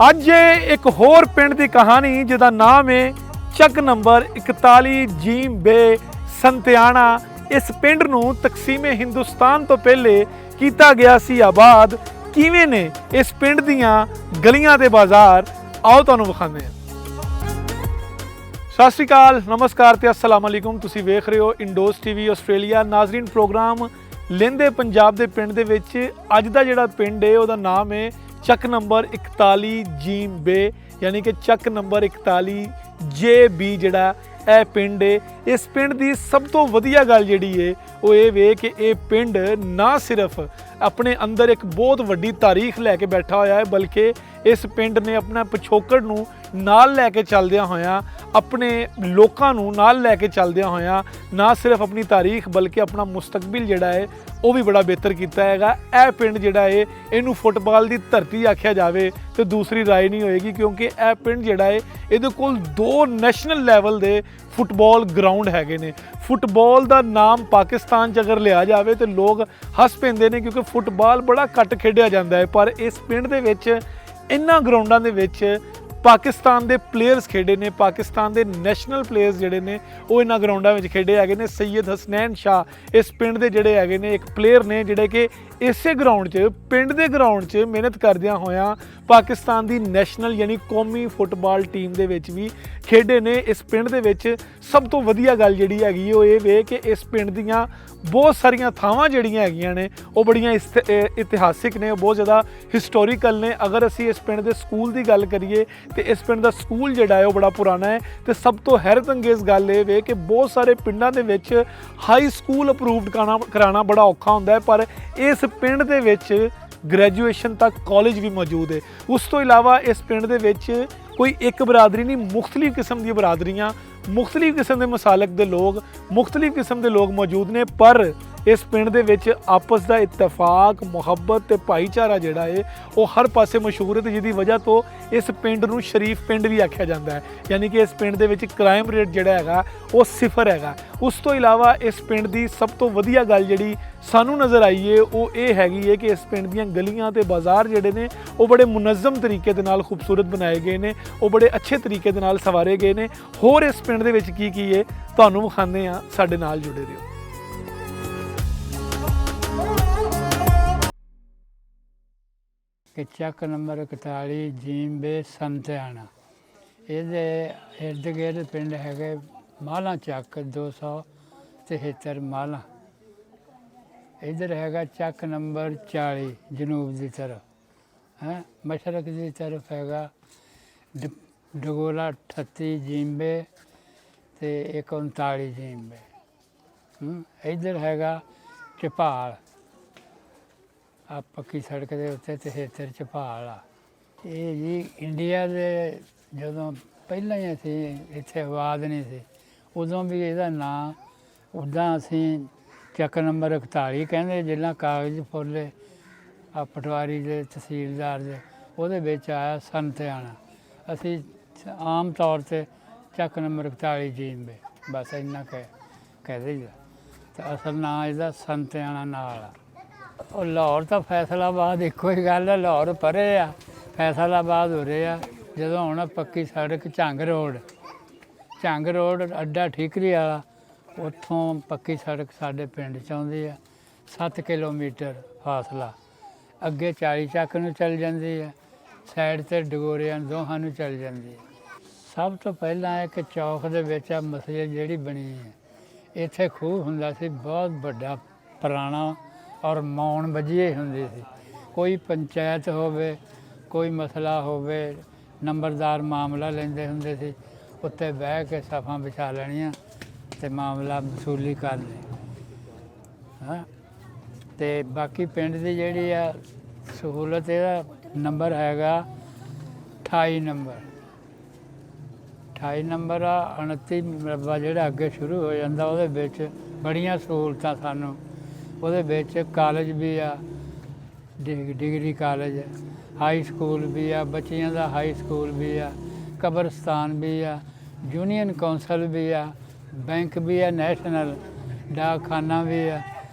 ਅੱਜ एक होर पिंड की कहानी जिहदा नाम है ਚੱਕ नंबर 41 जीम बे संतियाना। इस पिंड नूं तकसीमे हिंदुस्तान तो पहले किया गया सी आबाद। किवें ने इस पिंड दीयां गलियां ते बाजार, आओ तुहानूं विखांदे हां। सत श्री अकाल, नमस्कार ते अस्सलाम वालेकुम। तुसीं वेख रहे हो इंडोज टीवी आस्ट्रेलिया। नाज़रीन, प्रोग्राम लेंदे पंजाब दे पिंड दे विच अज दा जिहड़ा पिंड है उहदा नाम है ਚੱਕ नंबर 41 जीम बे, यानी कि ਚੱਕ नंबर 41 JB ਜਿਹੜਾ ਇਹ ਪਿੰਡ ਹੈ। ਇਸ ਪਿੰਡ ਦੀ ਸਭ ਤੋਂ ਵਧੀਆ ਗੱਲ ਜਿਹੜੀ ਹੈ ਉਹ ਇਹ ਵੇ ਕਿ ਇਹ ਪਿੰਡ ਨਾ ਸਿਰਫ ਆਪਣੇ ਅੰਦਰ ਇੱਕ ਬਹੁਤ ਵੱਡੀ ਤਾਰੀਖ ਲੈ ਕੇ ਬੈਠਾ ਹੋਇਆ ਹੈ, ਬਲਕਿ ਇਸ ਪਿੰਡ ਨੇ ਆਪਣਾ ਪਿਛੋਕੜ ਨੂੰ ਨਾਲ ਲੈ ਕੇ ਚੱਲਦਿਆਂ ਹੋਇਆਂ, ਆਪਣੇ ਲੋਕਾਂ ਨੂੰ ਨਾਲ ਲੈ ਕੇ ਚੱਲਦਿਆਂ ਹੋਇਆਂ ਨਾ ਸਿਰਫ ਆਪਣੀ ਤਾਰੀਖ ਬਲਕਿ ਆਪਣਾ ਮੁਸਤਕਬਲ ਜਿਹੜਾ ਹੈ ਉਹ ਵੀ ਬੜਾ ਬਿਹਤਰ ਕੀਤਾ ਹੈਗਾ। ਇਹ ਪਿੰਡ ਜਿਹੜਾ ਹੈ ਇਹਨੂੰ ਫੁੱਟਬਾਲ ਦੀ ਧਰਤੀ ਆਖਿਆ ਜਾਵੇ ਤੇ ਦੂਸਰੀ ਰਾਏ ਨਹੀਂ ਹੋਏਗੀ, ਕਿਉਂਕਿ ਇਹ ਪਿੰਡ ਜਿਹੜਾ ਹੈ ਇਹਦੇ ਕੋਲ 2 ਨੈਸ਼ਨਲ ਲੈਵਲ ਦੇ ਫੁੱਟਬਾਲ ਗਰਾਊਂਡ ਹੈਗੇ ਨੇ। ਫੁੱਟਬਾਲ ਦਾ ਨਾਮ ਪਾਕਿਸਤਾਨ 'ਚ ਅਗਰ ਲਿਆ ਜਾਵੇ ਤੇ ਲੋਕ ਹੱਸ ਪੈਂਦੇ ਨੇ, ਕਿਉਂਕਿ ਫੁੱਟਬਾਲ ਬੜਾ ਘੱਟ ਖੇਡਿਆ ਜਾਂਦਾ ਹੈ। ਪਰ ਇਸ ਪਿੰਡ ਦੇ ਵਿੱਚ ਇਹਨਾਂ ਗਰਾਊਂਡਾਂ ਦੇ ਵਿੱਚ ਪਾਕਿਸਤਾਨ ਦੇ ਪਲੇਅਰਸ ਖੇਡੇ ਨੇ। ਪਾਕਿਸਤਾਨ ਦੇ ਨੈਸ਼ਨਲ ਪਲੇਅਰਸ ਜਿਹੜੇ ਨੇ ਉਹ ਇਹਨਾਂ ਗਰਾਊਂਡਾਂ ਵਿੱਚ ਖੇਡੇ ਹੈਗੇ ਨੇ। ਸੈਯਦ ਹਸਨੈਨ ਸ਼ਾਹ ਇਸ ਪਿੰਡ ਦੇ ਜਿਹੜੇ ਹੈਗੇ ਨੇ ਇੱਕ ਪਲੇਅਰ ਨੇ, ਜਿਹੜੇ ਕਿ ਇਸੇ ਗਰਾਊਂਡ 'ਚ ਪਿੰਡ ਦੇ ਗਰਾਊਂਡ 'ਚ ਮਿਹਨਤ ਕਰਦਿਆਂ ਹੋਇਆਂ ਪਾਕਿਸਤਾਨ ਦੀ ਨੈਸ਼ਨਲ ਯਾਨੀ ਕੌਮੀ ਫੁੱਟਬਾਲ ਟੀਮ ਦੇ ਵਿੱਚ ਵੀ ਖੇਡੇ ਨੇ। ਇਸ ਪਿੰਡ ਦੇ ਵਿੱਚ ਸਭ ਤੋਂ ਵਧੀਆ ਗੱਲ ਜਿਹੜੀ ਹੈਗੀ ਉਹ ਇਹ ਵੇ ਕਿ ਇਸ ਪਿੰਡ ਦੀਆਂ ਬਹੁਤ ਸਾਰੀਆਂ ਥਾਵਾਂ ਜਿਹੜੀਆਂ ਹੈਗੀਆਂ ਨੇ ਉਹ ਬੜੀਆਂ ਇਤਿਹਾਸਿਕ ਨੇ, ਬਹੁਤ ਜ਼ਿਆਦਾ ਹਿਸਟੋਰੀਕਲ ਨੇ। ਅਗਰ ਅਸੀਂ ਇਸ ਪਿੰਡ ਦੇ ਸਕੂਲ ਦੀ ਗੱਲ ਕਰੀਏ ਤੇ ਇਸ ਪਿੰਡ ਦਾ ਸਕੂਲ ਜਿਹੜਾ ਹੈ ਉਹ ਬੜਾ ਪੁਰਾਣਾ ਹੈ। ਤੇ ਸਭ ਤੋਂ ਹੈਰਤ ਅੰਗੇਜ਼ ਗੱਲ ਇਹ ਵੇ ਕਿ ਬਹੁਤ ਸਾਰੇ ਪਿੰਡਾਂ ਦੇ ਵਿੱਚ ਹਾਈ ਸਕੂਲ ਅਪਰੂਵਡ ਕਰਾਉਣਾ ਬੜਾ ਔਖਾ ਹੁੰਦਾ ਹੈ, ਪਰ ਇਸ ਪਿੰਡ ਦੇ ਵਿੱਚ ਗ੍ਰੈਜੂਏਸ਼ਨ ਤੱਕ ਕਾਲਜ ਵੀ ਮੌਜੂਦ ਹੈ। ਉਸ ਤੋਂ ਇਲਾਵਾ ਇਸ ਪਿੰਡ ਦੇ ਵਿੱਚ ਕੋਈ ਇੱਕ ਬਰਾਦਰੀ ਨਹੀਂ, ਮੁਖਤਲਿਫ ਕਿਸਮ ਦੀਆਂ ਬਰਾਦਰੀਆਂ, ਮੁਖਤਲਿਫ ਕਿਸਮ ਦੇ ਮਸਾਲਕ ਦੇ ਲੋਕ, ਮੁਖਤਲਿਫ ਕਿਸਮ ਦੇ ਲੋਕ ਮੌਜੂਦ ਨੇ। ਪਰ ਇਸ ਪਿੰਡ ਦੇ ਵਿੱਚ ਆਪਸ ਦਾ ਇਤਫਾਕ, ਮੁਹੱਬਤ ਤੇ ਭਾਈਚਾਰਾ ਜਿਹੜਾ ਹੈ ਉਹ ਹਰ ਪਾਸੇ ਮਸ਼ਹੂਰ ਹੈ, ਤੇ ਜਿਹਦੀ ਵਜ੍ਹਾ ਤੋਂ ਇਸ ਪਿੰਡ ਨੂੰ ਸ਼ਰੀਫ ਪਿੰਡ ਵੀ ਆਖਿਆ ਜਾਂਦਾ ਹੈ। ਯਾਨੀ ਕਿ ਇਸ ਪਿੰਡ ਦੇ ਵਿੱਚ ਕ੍ਰਾਈਮ ਰੇਟ ਜਿਹੜਾ ਹੈਗਾ ਉਹ 0 ਹੈਗਾ। ਉਸ ਤੋਂ ਇਲਾਵਾ ਇਸ ਪਿੰਡ ਦੀ ਸਭ ਤੋਂ ਵਧੀਆ ਗੱਲ ਜਿਹੜੀ ਸਾਨੂੰ ਨਜ਼ਰ ਆਈ ਹੈ ਉਹ ਇਹ ਹੈਗੀ ਹੈ ਕਿ ਇਸ ਪਿੰਡ ਦੀਆਂ ਗਲੀਆਂ ਤੇ ਬਾਜ਼ਾਰ ਜਿਹੜੇ ਨੇ ਉਹ ਬੜੇ ਮੁਨੱਜ਼ਮ ਤਰੀਕੇ ਦੇ ਨਾਲ ਖੂਬਸੂਰਤ ਬਣਾਏ ਗਏ ਨੇ, ਉਹ ਬੜੇ ਅੱਛੇ ਤਰੀਕੇ ਦੇ ਨਾਲ ਸਵਾਰੇ ਗਏ ਨੇ। ਹੋਰ ਇਸ ਪਿੰਡ ਦੇ ਵਿੱਚ ਕੀ ਹੈ ਤੁਹਾਨੂੰ ਵਿਖਾਉਂਦੇ ਹਾਂ, ਸਾਡੇ ਨਾਲ ਜੁੜੇ ਰਹੋ। ਕਿ ਚੱਕ ਨੰਬਰ 41 ਜੀਮ ਬੇ ਸੰਤਿਆਣਾ, ਇਹਦੇ ਇਰਦ ਗਿਰਦ ਪਿੰਡ ਹੈਗੇ ਮਾਲਾ ਚੱਕ 273 ਮਾਲਾ। ਇੱਧਰ ਹੈਗਾ ਚੱਕ ਨੰਬਰ 40 ਜਨੂਬ ਦੀ ਤਰਫ ਹੈ, ਮਸ਼ਰਕ ਦੀ ਤਰਫ ਹੈਗਾ ਡਗੋਲਾ 38 ਜੀਮਬੇ ਤੇ 39 ਜੀਮਬੇ। ਇੱਧਰ ਹੈਗਾ ਚਪਾਲ, ਆ ਪੱਕੀ ਸੜਕ ਦੇ ਉੱਤੇ 73 ਚਪਾਲ ਆ। ਇਹ ਜੀ ਇੰਡੀਆ ਦੇ ਜਦੋਂ ਪਹਿਲਾਂ ਹੀ ਅਸੀਂ ਇੱਥੇ ਆਬਾਦ ਨਹੀਂ ਸੀ ਉਦੋਂ ਵੀ ਇਹਦਾ ਨਾਂ ਉੱਦਾਂ ਅਸੀਂ ਚੱਕ ਨੰਬਰ 41 ਕਹਿੰਦੇ। ਜਿੱਦਾਂ ਕਾਗਜ਼ ਫੁੱਲੇ ਆ ਪਟਵਾਰੀ ਦੇ ਤਹਿਸੀਲਦਾਰ ਦੇ ਉਹਦੇ ਵਿੱਚ ਆਇਆ ਸੰਤਿਆਣਾ, ਅਸੀਂ ਆਮ ਤੌਰ 'ਤੇ ਚੱਕ ਨੰਬਰ 41 ਜੀਮਬੇ ਬਸ ਇੰਨਾ ਕਹਿ ਦਈਦਾ। ਅਤੇ ਅਸਲ ਨਾਂ ਇਹਦਾ ਸੰਤਿਆਣਾ ਨਾਲ ਆ। ਉਹ ਲਾਹੌਰ ਤਾਂ ਫੈਸਲਾਬਾਦ ਇੱਕੋ ਹੀ ਗੱਲ ਹੈ, ਲਾਹੌਰ ਪਰੇ ਆ, ਫੈਸਲਾਬਾਦ ਹੋ ਰਹੇ ਆ। ਜਦੋਂ ਹੁਣ ਪੱਕੀ ਸੜਕ ਝੰਗ ਰੋਡ ਅੱਡਾ ਠੀਕਰੀ ਵਾਲਾ, ਉੱਥੋਂ ਪੱਕੀ ਸੜਕ ਸਾਡੇ ਪਿੰਡ 'ਚ ਆਉਂਦੀ ਆ। 7 ਕਿਲੋਮੀਟਰ ਫਾਸਲਾ, ਅੱਗੇ 40 ਚੱਕ ਨੂੰ ਚੱਲ ਜਾਂਦੀ ਹੈ, ਸਾਈਡ 'ਤੇ ਡਗੋਰਿਆਂ ਦੋਹਾਂ ਨੂੰ ਚੱਲ ਜਾਂਦੀ ਹੈ। ਸਭ ਤੋਂ ਪਹਿਲਾਂ ਇੱਕ ਚੌਕ ਦੇ ਵਿੱਚ ਆ ਮਸਜਿਦ ਜਿਹੜੀ ਬਣੀ ਹੈ, ਇੱਥੇ ਖੂਹ ਹੁੰਦਾ ਸੀ ਬਹੁਤ ਵੱਡਾ ਪੁਰਾਣਾ, ਔਰ ਮੌਣ ਵੱਜੀਏ ਹੁੰਦੀ ਸੀ। ਕੋਈ ਪੰਚਾਇਤ ਹੋਵੇ, ਕੋਈ ਮਸਲਾ ਹੋਵੇ, ਨੰਬਰਦਾਰ ਮਾਮਲਾ ਲੈਂਦੇ ਹੁੰਦੇ ਸੀ, ਉੱਤੇ ਬਹਿ ਕੇ ਸਫਾਂ ਵਿਛਾ ਲੈਣੀਆਂ ਅਤੇ ਮਾਮਲਾ ਵਸੂਲੀ ਕਰਨੀ। ਹਾਂ, ਅਤੇ ਬਾਕੀ ਪਿੰਡ ਦੀ ਜਿਹੜੀ ਆ ਸਹੂਲਤ, ਇਹਦਾ ਨੰਬਰ ਹੈਗਾ 28 ਨੰਬਰ ਆ। 29 ਮਰਬਾ ਜਿਹੜਾ ਅੱਗੇ ਸ਼ੁਰੂ ਹੋ ਜਾਂਦਾ, ਉਹਦੇ ਵਿੱਚ ਬੜੀਆਂ ਸਹੂਲਤਾਂ ਸਾਨੂੰ। ਉਹਦੇ ਵਿੱਚ ਕਾਲਜ ਵੀ ਆ, ਡਿਗਰੀ ਕਾਲਜ, ਹਾਈ ਸਕੂਲ ਵੀ ਆ, ਬੱਚਿਆਂ ਦਾ ਹਾਈ ਸਕੂਲ ਵੀ ਆ, ਕਬਰਸਤਾਨ ਵੀ ਆ, ਯੂਨੀਅਨ ਕੌਂਸਲ ਵੀ ਆ, ਬੈਂਕ ਵੀ ਆ, ਨੈਸ਼ਨਲ ਡਾਕਖਾਨਾ ਵੀ ਆ।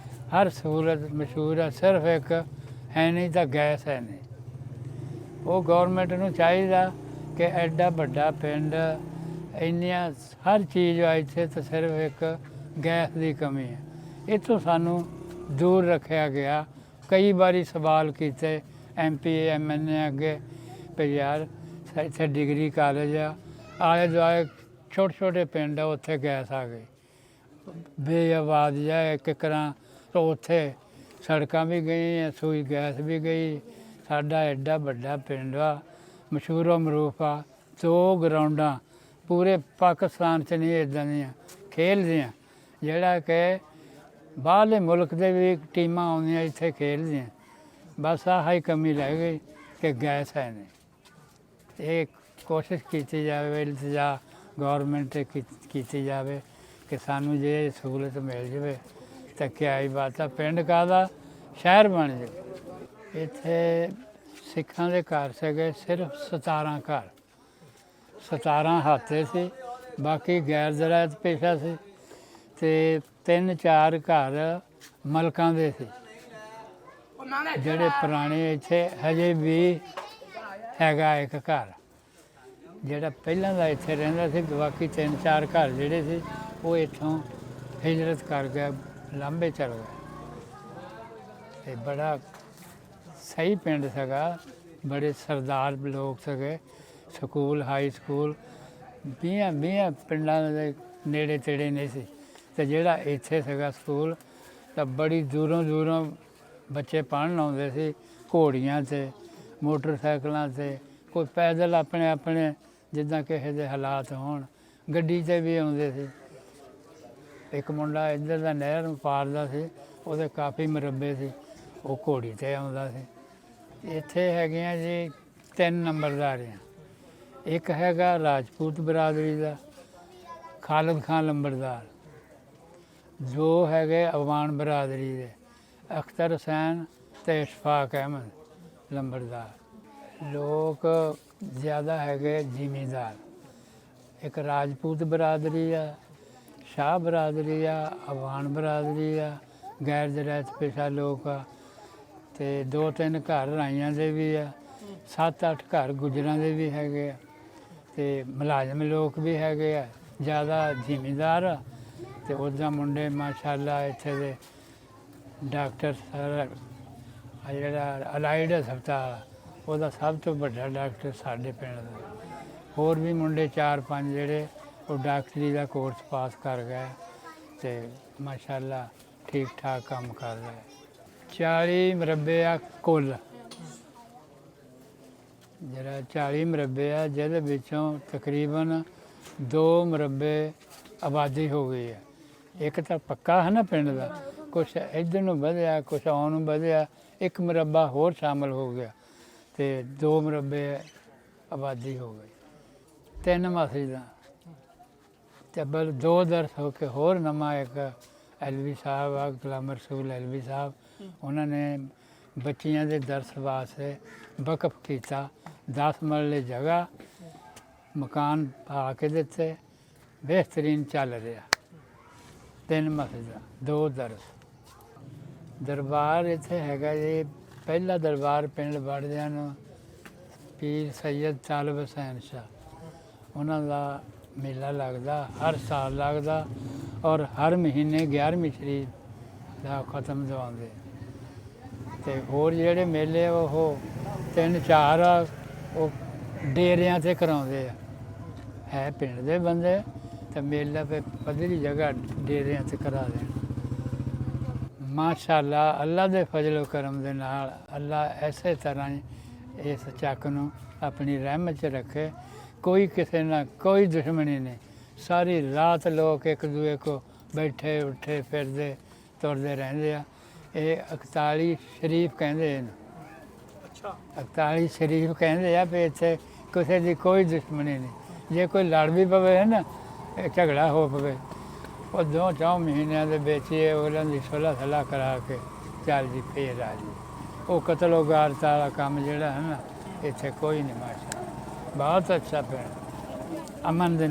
ਹਰ ਸਹੂਲਤ ਮਸ਼ਹੂਰ ਆ। ਸਿਰਫ ਇੱਕ ਹੈ ਨਹੀਂ ਤਾਂ ਗੈਸ ਹੈ ਨਹੀਂ, ਉਹ ਗੌਰਮੈਂਟ ਨੂੰ ਚਾਹੀਦਾ ਕਿ ਐਡਾ ਵੱਡਾ ਪਿੰਡ ਇੰਨੀਆਂ ਹਰ ਚੀਜ਼ ਆ ਇੱਥੇ, ਤਾਂ ਸਿਰਫ ਇੱਕ ਗੈਸ ਦੀ ਕਮੀ ਹੈ। ਇੱਥੋਂ ਸਾਨੂੰ ਦੂਰ ਰੱਖਿਆ ਗਿਆ। ਕਈ ਵਾਰੀ ਸਵਾਲ ਕੀਤੇ MP MNA ਅੱਗੇ ਵੀ ਯਾਰ ਇੱਥੇ ਡਿਗਰੀ ਕਾਲਜ ਆ, ਆਲੇ ਦੁਆਲੇ ਛੋਟੇ ਛੋਟੇ ਪਿੰਡ ਆ, ਉੱਥੇ ਗੈਸ ਆ ਗਈ ਬੇਆਬਾਦ ਜਾ ਕਿਕਰਾਂ, ਤਾਂ ਉੱਥੇ ਸੜਕਾਂ ਵੀ ਗਈਆਂ, ਸੂਈ ਗੈਸ ਵੀ ਗਈ। ਸਾਡਾ ਐਡਾ ਵੱਡਾ ਪਿੰਡ ਆ, ਮਸ਼ਹੂਰੋ ਮਰੂਫ ਆ, 2 ਗਰਾਊਂਡਾਂ ਪੂਰੇ ਪਾਕਿਸਤਾਨ 'ਚ ਨਹੀਂ ਇੱਦਾਂ ਦੀਆਂ ਖੇਡਦੀਆਂ, ਜਿਹੜਾ ਕਿ ਬਾਹਰਲੇ ਮੁਲਕ ਦੇ ਵੀ ਟੀਮਾਂ ਆਉਂਦੀਆਂ ਇੱਥੇ ਖੇਡਦੀਆਂ। ਬਸ ਆਹ ਹੀ ਕਮੀ ਰਹਿ ਗਈ ਕਿ ਗੈਸ ਹੈ ਨਹੀਂ। ਇਹ ਕੋਸ਼ਿਸ਼ ਕੀਤੀ ਜਾਵੇ, ਇਲਤਜਾ ਗੌਰਮੈਂਟ 'ਤੇ ਕੀਤੀ ਜਾਵੇ ਕਿ ਸਾਨੂੰ ਜੇ ਸਹੂਲਤ ਮਿਲ ਜਾਵੇ ਤਾਂ ਕਿਆ ਹੀ ਬਾਤ ਆ, ਪਿੰਡ ਕਾਹਦਾ ਸ਼ਹਿਰ ਬਣ ਜਾਵੇ। ਇੱਥੇ ਸਿੱਖਾਂ ਦੇ ਘਰ ਸੀਗੇ ਸਿਰਫ 17 ਘਰ, 17 ਹਾਤੇ ਸੀ, ਬਾਕੀ ਗੈਰ ਜ਼ਰਾਇਤ ਪੇਸ਼ਾ ਸੀ, ਅਤੇ 3-4 ਘਰ ਮਲਕਾਂ ਦੇ ਸੀ ਜਿਹੜੇ ਪੁਰਾਣੇ। ਇੱਥੇ ਹਜੇ ਵੀ ਹੈਗਾ ਇੱਕ ਘਰ ਜਿਹੜਾ ਪਹਿਲਾਂ ਦਾ ਇੱਥੇ ਰਹਿੰਦਾ ਸੀ, ਬਾਕੀ 3-4 ਘਰ ਜਿਹੜੇ ਸੀ ਉਹ ਇੱਥੋਂ ਹਿਜਰਤ ਕਰ ਗਏ, ਲਾਂਭੇ ਚਲ ਗਏ। ਅਤੇ ਬੜਾ ਸਹੀ ਪਿੰਡ ਸੀਗਾ, ਬੜੇ ਸਰਦਾਰ ਲੋਕ ਸੀਗੇ। ਸਕੂਲ ਹਾਈ ਸਕੂਲ 20 ਪਿੰਡਾਂ ਦੇ ਨੇੜੇ ਤੇੜੇ ਨਹੀਂ ਸੀ, ਅਤੇ ਜਿਹੜਾ ਇੱਥੇ ਸੀਗਾ ਸਕੂਲ ਤਾਂ ਬੜੀ ਦੂਰੋਂ ਦੂਰੋਂ ਬੱਚੇ ਪੜ੍ਹਨ ਆਉਂਦੇ ਸੀ, ਘੋੜੀਆਂ 'ਤੇ, ਮੋਟਰਸਾਈਕਲਾਂ 'ਤੇ, ਕੋਈ ਪੈਦਲ ਆਪਣੇ ਆਪਣੇ ਜਿੱਦਾਂ ਕਿਸੇ ਦੇ ਹਾਲਾਤ ਹੋਣ, ਗੱਡੀ 'ਤੇ ਵੀ ਆਉਂਦੇ ਸੀ। ਇੱਕ ਮੁੰਡਾ ਇੱਧਰ ਦਾ ਨਹਿਰ ਪਾਰਦਾ ਸੀ, ਉਹਦੇ ਕਾਫੀ ਮੁਰੱਬੇ ਸੀ, ਉਹ ਘੋੜੀ 'ਤੇ ਆਉਂਦਾ ਸੀ। ਇੱਥੇ ਹੈਗੀਆਂ ਜੀ 3 ਨੰਬਰਦਾਰੀਆਂ। ਇੱਕ ਹੈਗਾ ਰਾਜਪੂਤ ਬਰਾਦਰੀ ਦਾ ਖਾਲਦ ਖਾਨ ਲੰਬੜਦਾਰ, 2 ਹੈਗੇ ਅਫਗਾਨ ਬਰਾਦਰੀ ਦੇ ਅਖਤਰ ਹੁਸੈਨ ਅਤੇ ਇਸ਼ਫਾਕ ਅਹਿਮਦ ਲੰਬੜਦਾਰ। ਲੋਕ ਜ਼ਿਆਦਾ ਹੈਗੇ ਜ਼ਿਮੀਂਦਾਰ। ਇੱਕ ਰਾਜਪੂਤ ਬਰਾਦਰੀ ਆ, ਸ਼ਾਹ ਬਰਾਦਰੀ ਆ, ਅਫਗਾਨ ਬਰਾਦਰੀ ਆ, ਗੈਰ ਜ਼ਰਾਇਤ ਪੇਸ਼ਾ ਲੋਕ ਆ, ਅਤੇ 2-3 ਘਰ ਰਾਈਆਂ ਦੇ ਵੀ ਆ, 7-8 ਘਰ ਗੁੱਜਰਾਂ ਦੇ ਵੀ ਹੈਗੇ ਆ, ਅਤੇ ਮੁਲਾਜ਼ਮ ਲੋਕ ਵੀ ਹੈਗੇ ਆ, ਜ਼ਿਆਦਾ ਜ਼ਿਮੀਂਦਾਰ ਆ। ਅਤੇ ਉੱਦਾਂ ਮੁੰਡੇ ਮਾਸ਼ਾਅੱਲਾ ਇੱਥੇ ਦੇ ਡਾਕਟਰ ਸਾਰਾ ਜਿਹੜਾ ਅਲਾਈਡ ਹਸਪਤਾਲ ਉਹਦਾ ਸਭ ਤੋਂ ਵੱਡਾ ਡਾਕਟਰ ਸਾਡੇ ਪਿੰਡ ਦਾ। ਹੋਰ ਵੀ ਮੁੰਡੇ 4-5 ਜਿਹੜੇ ਉਹ ਡਾਕਟਰੀ ਦਾ ਕੋਰਸ ਪਾਸ ਕਰ ਗਏ ਅਤੇ ਮਾਸ਼ਾਅੱਲਾ ਠੀਕ ਠਾਕ ਕੰਮ ਕਰ ਰਹੇ। 40 ਮੁਰੱਬੇ ਆ ਕੁੱਲ, ਜਿਹੜਾ 40 ਮੁਰੱਬੇ ਆ, ਜਿਹਦੇ ਵਿੱਚੋਂ ਤਕਰੀਬਨ 2 ਮੁਰੱਬੇ ਆਬਾਦੀ ਹੋ ਗਈ ਹੈ। ਇੱਕ ਤਾਂ ਪੱਕਾ ਹੈ ਨਾ ਪਿੰਡ ਦਾ, ਕੁਛ ਇੱਧਰ ਨੂੰ ਵਧਿਆ, ਕੁਛ ਆਉਣ ਨੂੰ ਵਧਿਆ, 1 ਮੁਰੱਬਾ ਹੋਰ ਸ਼ਾਮਲ ਹੋ ਗਿਆ ਅਤੇ 2 ਮੁਰੱਬੇ ਆਬਾਦੀ ਹੋ ਗਈ। 3 ਮਸਜਿਦਾਂ ਅਤੇ ਬਲ 2 ਦਰਸ ਹੋ ਕੇ ਹੋਰ ਨਵਾਂ ਇੱਕ LV ਸਾਹਿਬ ਆ, ਗੁਲਾਮ ਰਸੂਲ LV ਸਾਹਿਬ, ਉਹਨਾਂ ਨੇ ਬੱਚੀਆਂ ਦੇ ਦਰਸ ਵਾਸਤੇ ਵਕਫ ਕੀਤਾ। 10 ਮਰਲੇ ਜਗ੍ਹਾ, ਮਕਾਨ ਪਾ ਕੇ ਦਿੱਤੇ, ਬਿਹਤਰੀਨ ਚੱਲ ਰਿਹਾ। 3 ਮਸਜਿਦਾਂ, 2 ਦਰਸ। ਦਰਬਾਰ ਇੱਥੇ ਹੈਗਾ ਜੀ, ਪਹਿਲਾ ਦਰਬਾਰ ਪਿੰਡ ਵੜਦਿਆਂ ਨੂੰ ਪੀਰ ਸੈਯਦ ਤਾਲਿਬ ਹੁਸੈਨ ਸ਼ਾਹ, ਉਹਨਾਂ ਦਾ ਮੇਲਾ ਲੱਗਦਾ, ਹਰ ਸਾਲ ਲੱਗਦਾ, ਔਰ ਹਰ ਮਹੀਨੇ 11ਵੀਂ ਸ਼ਰੀਫ ਦਾ ਖਤਮ ਦਵਾਉਂਦੇ। ਅਤੇ ਹੋਰ ਜਿਹੜੇ ਮੇਲੇ ਉਹ 3-4 ਆ, ਉਹ ਡੇਰਿਆਂ 'ਤੇ ਕਰਾਉਂਦੇ ਆ। ਹੈ ਪਿੰਡ ਦੇ ਬੰਦੇ ਤਾਂ ਮੇਲਾ ਫਿਰ ਪੱਧਰੀ ਜਗ੍ਹਾ ਡੇਰਿਆਂ 'ਤੇ ਕਰਾ ਦੇਣ। ਮਾਸ਼ਾਅੱਲਾ ਅੱਲਾ ਦੇ ਫਜ਼ਲ ਕਰਮ ਦੇ ਨਾਲ ਅੱਲਾ ਐਸੇ ਤਰ੍ਹਾਂ ਇਸ ਚੱਕ ਨੂੰ ਆਪਣੀ ਰਹਿਮਤ 'ਚ ਰੱਖੇ। ਕੋਈ ਕਿਸੇ ਨਾਲ ਕੋਈ ਦੁਸ਼ਮਣੀ ਨਹੀਂ, ਸਾਰੀ ਰਾਤ ਲੋਕ ਇੱਕ ਦੂਏ ਕੋ ਬੈਠੇ ਉੱਠੇ ਫਿਰਦੇ ਤੁਰਦੇ ਰਹਿੰਦੇ ਆ। ਇਹ 41 ਸ਼ਰੀਫ ਕਹਿੰਦੇ ਇਹਨੂੰ। ਅੱਛਾ, 41 ਸ਼ਰੀਫ ਕਹਿੰਦੇ ਆ ਵੀ ਇੱਥੇ ਕਿਸੇ ਦੀ ਕੋਈ ਦੁਸ਼ਮਣੀ ਨਹੀਂ। ਜੇ ਕੋਈ ਲੜ ਵੀ ਪਵੇ ਹੈ ਨਾ, ਝਗੜਾ ਹੋ ਪਵੇ, ਉਹ 2-4 ਮਹੀਨਿਆਂ ਦੇ ਵਿੱਚ ਇਹ ਉਹਨਾਂ ਦੀ ਸੁਲ੍ਹਾ ਸਲਾਹ ਕਰਾ ਕੇ ਚੱਲ ਜੀ ਫੇਰ ਆ ਜੀ। ਉਹ ਕਤਲੋ ਗਾਰਤ ਵਾਲਾ ਕੰਮ ਜਿਹੜਾ ਹੈ ਨਾ, ਇੱਥੇ ਕੋਈ ਨਹੀਂ। ਮਾਸ਼ਾ ਬਹੁਤ ਅੱਛਾ ਪਿੰਡ, ਅਮਨ ਦੇ